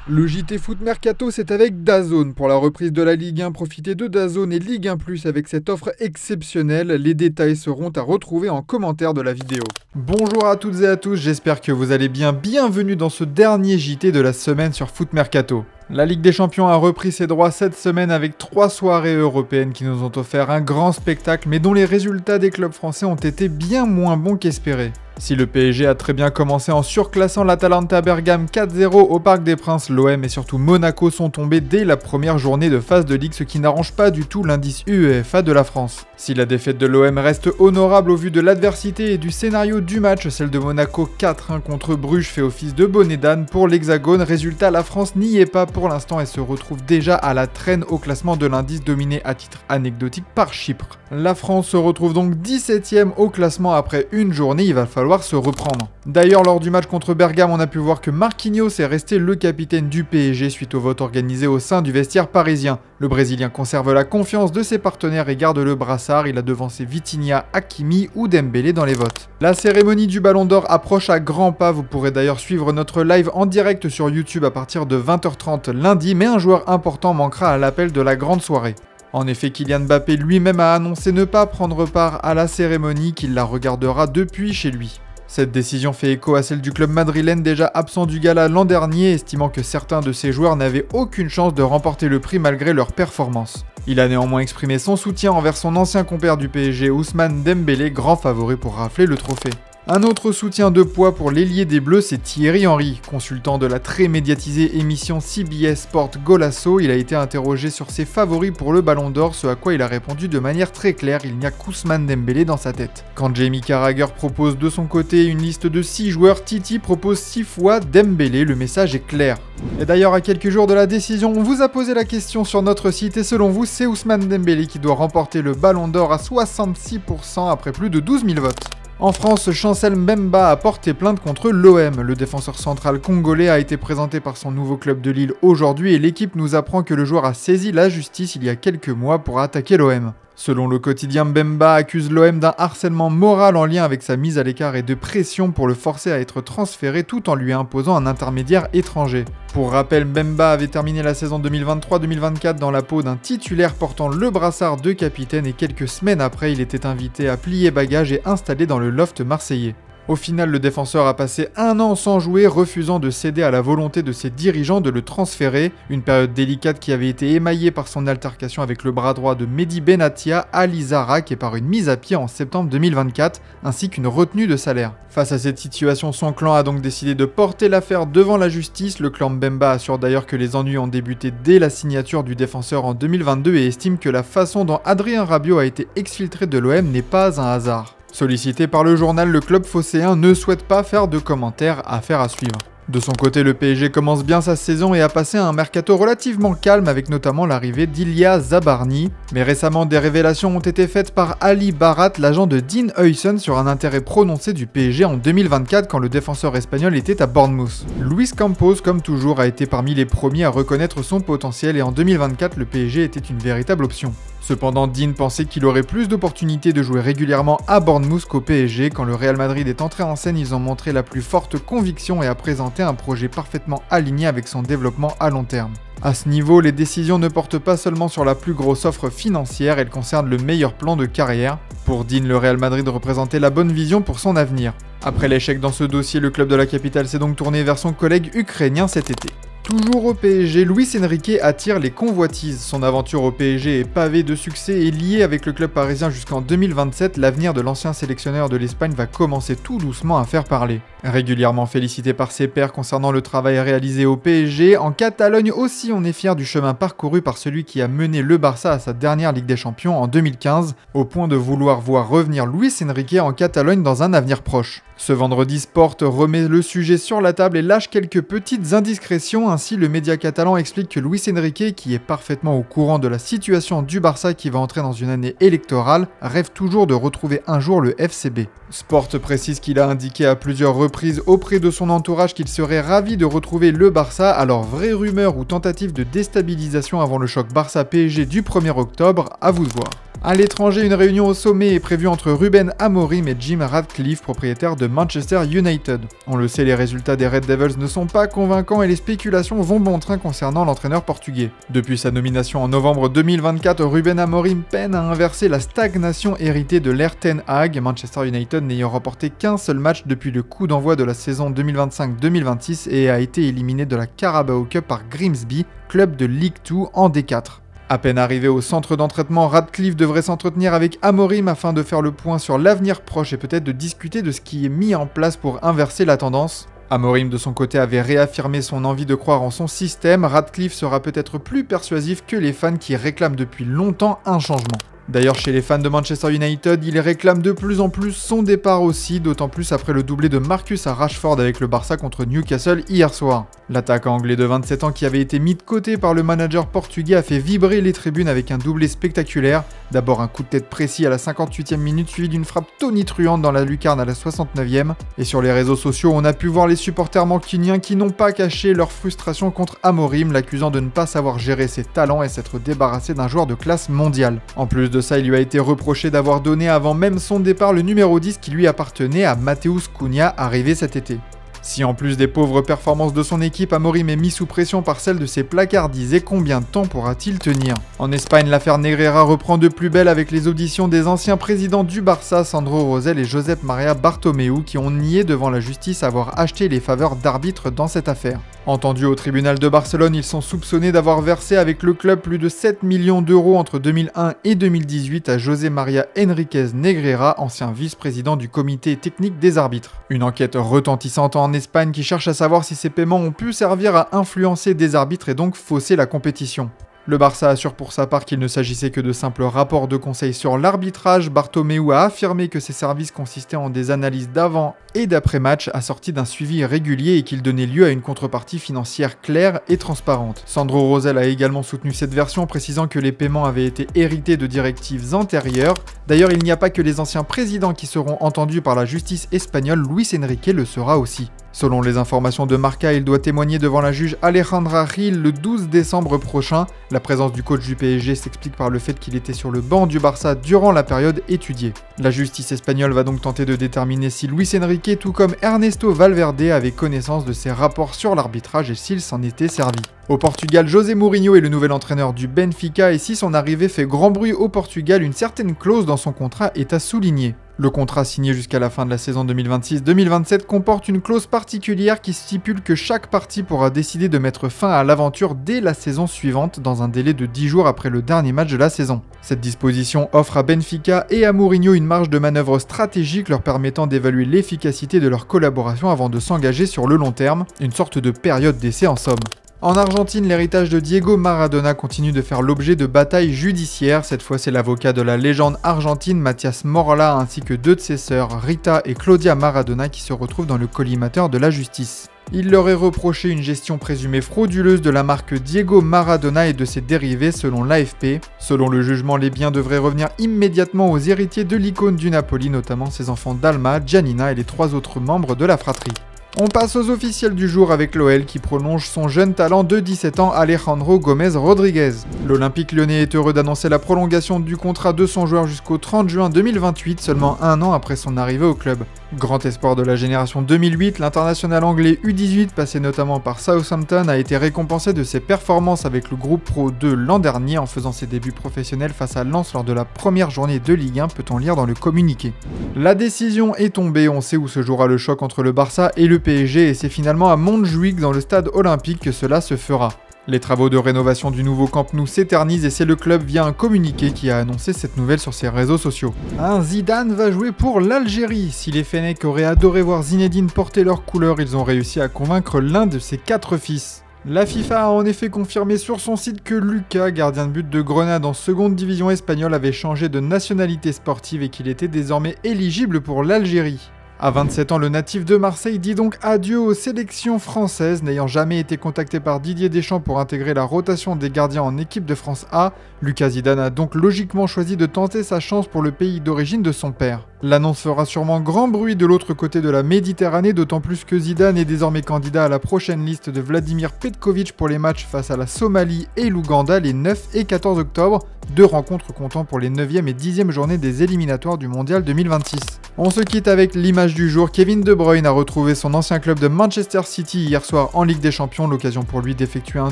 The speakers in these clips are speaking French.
Le JT Foot Mercato, c'est avec DAZN. Pour la reprise de la Ligue 1, profitez de DAZN et Ligue 1 Plus avec cette offre exceptionnelle. Les détails seront à retrouver en commentaire de la vidéo. Bonjour à toutes et à tous, j'espère que vous allez bien. Bienvenue dans ce dernier JT de la semaine sur Foot Mercato. La Ligue des Champions a repris ses droits cette semaine avec 3 soirées européennes qui nous ont offert un grand spectacle, mais dont les résultats des clubs français ont été bien moins bons qu'espérés. Si le PSG a très bien commencé en surclassant l'Atalanta Bergame 4-0 au Parc des Princes, l'OM et surtout Monaco sont tombés dès la première journée de phase de Ligue, ce qui n'arrange pas du tout l'indice UEFA de la France. Si la défaite de l'OM reste honorable au vu de l'adversité et du scénario du match, celle de Monaco 4-1 contre Bruges fait office de bonnet d'âne pour l'Hexagone. Résultat, la France n'y est pas pour l'instant et se retrouve déjà à la traîne au classement de l'indice dominé à titre anecdotique par Chypre. La France se retrouve donc 17ème au classement après une journée, il va falloir se reprendre. D'ailleurs, lors du match contre Bergame, on a pu voir que Marquinhos est resté le capitaine du PSG suite au vote organisé au sein du vestiaire parisien. Le Brésilien conserve la confiance de ses partenaires et garde le brassard. Il a devancé Vitinha, Hakimi ou Dembélé dans les votes. La cérémonie du Ballon d'Or approche à grands pas. Vous pourrez d'ailleurs suivre notre live en direct sur YouTube à partir de 20h30 lundi, mais un joueur important manquera à l'appel de la grande soirée. En effet, Kylian Mbappé lui-même a annoncé ne pas prendre part à la cérémonie, qu'il la regardera depuis chez lui. Cette décision fait écho à celle du club madrilène déjà absent du gala l'an dernier, estimant que certains de ses joueurs n'avaient aucune chance de remporter le prix malgré leur performance. Il a néanmoins exprimé son soutien envers son ancien compère du PSG, Ousmane Dembélé, grand favori pour rafler le trophée. Un autre soutien de poids pour l'ailier des Bleus, c'est Thierry Henry. Consultant de la très médiatisée émission CBS Sport Golasso, il a été interrogé sur ses favoris pour le Ballon d'Or, ce à quoi il a répondu de manière très claire, il n'y a qu'Ousmane Dembélé dans sa tête. Quand Jamie Carragher propose de son côté une liste de 6 joueurs, Titi propose 6 fois Dembélé, le message est clair. Et d'ailleurs, à quelques jours de la décision, on vous a posé la question sur notre site et selon vous, c'est Ousmane Dembélé qui doit remporter le Ballon d'Or à 66% après plus de 12 000 votes. En France, Chancel Mbemba a porté plainte contre l'OM. Le défenseur central congolais a été présenté par son nouveau club de Lille aujourd'hui et l'équipe nous apprend que le joueur a saisi la justice il y a quelques mois pour attaquer l'OM. Selon le quotidien, Mbemba accuse l'OM d'un harcèlement moral en lien avec sa mise à l'écart et de pression pour le forcer à être transféré tout en lui imposant un intermédiaire étranger. Pour rappel, Mbemba avait terminé la saison 2023-2024 dans la peau d'un titulaire portant le brassard de capitaine et quelques semaines après, il était invité à plier bagages et installé dans le loft marseillais. Au final, le défenseur a passé un an sans jouer, refusant de céder à la volonté de ses dirigeants de le transférer. Une période délicate qui avait été émaillée par son altercation avec le bras droit de Mehdi Benatia, Ali Zarak, et par une mise à pied en septembre 2024, ainsi qu'une retenue de salaire. Face à cette situation, son clan a donc décidé de porter l'affaire devant la justice. Le clan Mbemba assure d'ailleurs que les ennuis ont débuté dès la signature du défenseur en 2022 et estime que la façon dont Adrien Rabiot a été exfiltré de l'OM n'est pas un hasard. Sollicité par le journal, le club phocéen ne souhaite pas faire de commentaires, affaire à suivre. De son côté, le PSG commence bien sa saison et a passé un mercato relativement calme avec notamment l'arrivée d'Ilya Zabarny. Mais récemment, des révélations ont été faites par Ali Barat, l'agent de Dean Huijsen, sur un intérêt prononcé du PSG en 2024 quand le défenseur espagnol était à Bournemouth. Luis Campos, comme toujours, a été parmi les premiers à reconnaître son potentiel et en 2024, le PSG était une véritable option. Cependant, Dean pensait qu'il aurait plus d'opportunités de jouer régulièrement à Bournemouth qu'au PSG. Quand le Real Madrid est entré en scène, ils ont montré la plus forte conviction et a présenté un projet parfaitement aligné avec son développement à long terme. À ce niveau, les décisions ne portent pas seulement sur la plus grosse offre financière, elles concernent le meilleur plan de carrière. Pour Dean, le Real Madrid représentait la bonne vision pour son avenir. Après l'échec dans ce dossier, le club de la capitale s'est donc tourné vers son collègue ukrainien cet été. Toujours au PSG, Luis Enrique attire les convoitises. Son aventure au PSG est pavée de succès et liée avec le club parisien jusqu'en 2027. L'avenir de l'ancien sélectionneur de l'Espagne va commencer tout doucement à faire parler. Régulièrement félicité par ses pairs concernant le travail réalisé au PSG, en Catalogne aussi on est fier du chemin parcouru par celui qui a mené le Barça à sa dernière Ligue des Champions en 2015, au point de vouloir voir revenir Luis Enrique en Catalogne dans un avenir proche. Ce vendredi, Sport remet le sujet sur la table et lâche quelques petites indiscrétions. Ainsi, le média catalan explique que Luis Enrique, qui est parfaitement au courant de la situation du Barça qui va entrer dans une année électorale, rêve toujours de retrouver un jour le FCB. Sport précise qu'il a indiqué à plusieurs reprises auprès de son entourage qu'il serait ravi de retrouver le Barça, alors vraie rumeur ou tentative de déstabilisation avant le choc Barça-PSG du 1er octobre, à vous de voir. À l'étranger, une réunion au sommet est prévue entre Ruben Amorim et Jim Ratcliffe, propriétaire de Manchester United. On le sait, les résultats des Red Devils ne sont pas convaincants et les spéculations spéculations vont bon train concernant l'entraîneur portugais. Depuis sa nomination en novembre 2024, Ruben Amorim peine à inverser la stagnation héritée de l'ère Ten Hag, Manchester United n'ayant remporté qu'un seul match depuis le coup d'envoi de la saison 2025-2026 et a été éliminé de la Carabao Cup par Grimsby, club de League 2 en D4. À peine arrivé au centre d'entraînement, Ratcliffe devrait s'entretenir avec Amorim afin de faire le point sur l'avenir proche et peut-être de discuter de ce qui est mis en place pour inverser la tendance. Amorim de son côté avait réaffirmé son envie de croire en son système, Ratcliffe sera peut-être plus persuasif que les fans qui réclament depuis longtemps un changement. D'ailleurs, chez les fans de Manchester United, il réclame de plus en plus son départ aussi, d'autant plus après le doublé de Marcus à Rashford avec le Barça contre Newcastle hier soir. L'attaquant anglais de 27 ans qui avait été mis de côté par le manager portugais a fait vibrer les tribunes avec un doublé spectaculaire. D'abord un coup de tête précis à la 58e minute suivi d'une frappe tonitruante dans la lucarne à la 69e. Et sur les réseaux sociaux, on a pu voir les supporters mancuniens qui n'ont pas caché leur frustration contre Amorim, l'accusant de ne pas savoir gérer ses talents et s'être débarrassé d'un joueur de classe mondiale. En plus de ça, il lui a été reproché d'avoir donné avant même son départ le numéro 10 qui lui appartenait à Mateus Cunha, arrivé cet été. Si en plus des pauvres performances de son équipe, Amorim est mis sous pression par celle de ses placardisés, combien de temps pourra-t-il tenir? En Espagne, l'affaire Negreira reprend de plus belle avec les auditions des anciens présidents du Barça, Sandro Rosell et Josep Maria Bartomeu, qui ont nié devant la justice avoir acheté les faveurs d'arbitres dans cette affaire. Entendus au tribunal de Barcelone, ils sont soupçonnés d'avoir versé avec le club plus de 7 millions d'euros entre 2001 et 2018 à José María Enríquez Negreira, ancien vice-président du comité technique des arbitres. Une enquête retentissante en Espagne qui cherche à savoir si ces paiements ont pu servir à influencer des arbitres et donc fausser la compétition. Le Barça assure pour sa part qu'il ne s'agissait que de simples rapports de conseil sur l'arbitrage. Bartomeu a affirmé que ses services consistaient en des analyses d'avant et d'après-match assorties d'un suivi régulier et qu'il donnait lieu à une contrepartie financière claire et transparente. Sandro Rosell a également soutenu cette version, précisant que les paiements avaient été hérités de directives antérieures. D'ailleurs, il n'y a pas que les anciens présidents qui seront entendus par la justice espagnole, Luis Enrique le sera aussi. Selon les informations de Marca, il doit témoigner devant la juge Alejandra Gil le 12 décembre prochain. La présence du coach du PSG s'explique par le fait qu'il était sur le banc du Barça durant la période étudiée. La justice espagnole va donc tenter de déterminer si Luis Enrique, tout comme Ernesto Valverde, avait connaissance de ces rapports sur l'arbitrage et s'il s'en était servi. Au Portugal, José Mourinho est le nouvel entraîneur du Benfica et si son arrivée fait grand bruit au Portugal, une certaine clause dans son contrat est à souligner. Le contrat signé jusqu'à la fin de la saison 2026-2027 comporte une clause particulière qui stipule que chaque partie pourra décider de mettre fin à l'aventure dès la saison suivante dans un délai de 10 jours après le dernier match de la saison. Cette disposition offre à Benfica et à Mourinho une marge de manœuvre stratégique leur permettant d'évaluer l'efficacité de leur collaboration avant de s'engager sur le long terme, une sorte de période d'essai en somme. En Argentine, l'héritage de Diego Maradona continue de faire l'objet de batailles judiciaires. Cette fois, c'est l'avocat de la légende argentine Matías Morla ainsi que deux de ses sœurs, Rita et Claudia Maradona, qui se retrouvent dans le collimateur de la justice. Il leur est reproché une gestion présumée frauduleuse de la marque Diego Maradona et de ses dérivés selon l'AFP. Selon le jugement, les biens devraient revenir immédiatement aux héritiers de l'icône du Napoli, notamment ses enfants Dalma, Giannina et les 3 autres membres de la fratrie. On passe aux officiels du jour avec l'OL qui prolonge son jeune talent de 17 ans Alejandro Gómez Rodríguez. L'Olympique lyonnais est heureux d'annoncer la prolongation du contrat de son joueur jusqu'au 30 juin 2028, seulement un an après son arrivée au club. Grand espoir de la génération 2008, l'international anglais U18, passé notamment par Southampton, a été récompensé de ses performances avec le groupe Pro 2 l'an dernier en faisant ses débuts professionnels face à Lens lors de la première journée de Ligue 1, peut-on lire dans le communiqué. La décision est tombée, on sait où se jouera le choc entre le Barça et le PSG et c'est finalement à Montjuïc dans le stade olympique que cela se fera. Les travaux de rénovation du nouveau Camp Nou s'éternisent et c'est le club via un communiqué qui a annoncé cette nouvelle sur ses réseaux sociaux. Un Zidane va jouer pour l'Algérie. Si les Fennecs auraient adoré voir Zinedine porter leurs couleurs, ils ont réussi à convaincre l'un de ses 4 fils. La FIFA a en effet confirmé sur son site que Lucas, gardien de but de Grenade en seconde division espagnole, avait changé de nationalité sportive et qu'il était désormais éligible pour l'Algérie. À 27 ans, le natif de Marseille dit donc adieu aux sélections françaises. N'ayant jamais été contacté par Didier Deschamps pour intégrer la rotation des gardiens en équipe de France A, Lucas Zidane a donc logiquement choisi de tenter sa chance pour le pays d'origine de son père. L'annonce fera sûrement grand bruit de l'autre côté de la Méditerranée, d'autant plus que Zidane est désormais candidat à la prochaine liste de Vladimir Petkovic pour les matchs face à la Somalie et l'Ouganda les 9 et 14 octobre, 2 rencontres comptant pour les 9e et 10e journées des éliminatoires du Mondial 2026. On se quitte avec l'image du jour. Kevin De Bruyne a retrouvé son ancien club de Manchester City hier soir en Ligue des Champions, l'occasion pour lui d'effectuer un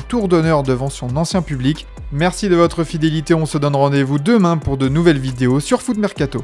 tour d'honneur devant son ancien public. Merci de votre fidélité, on se donne rendez-vous demain pour de nouvelles vidéos sur Foot Mercato.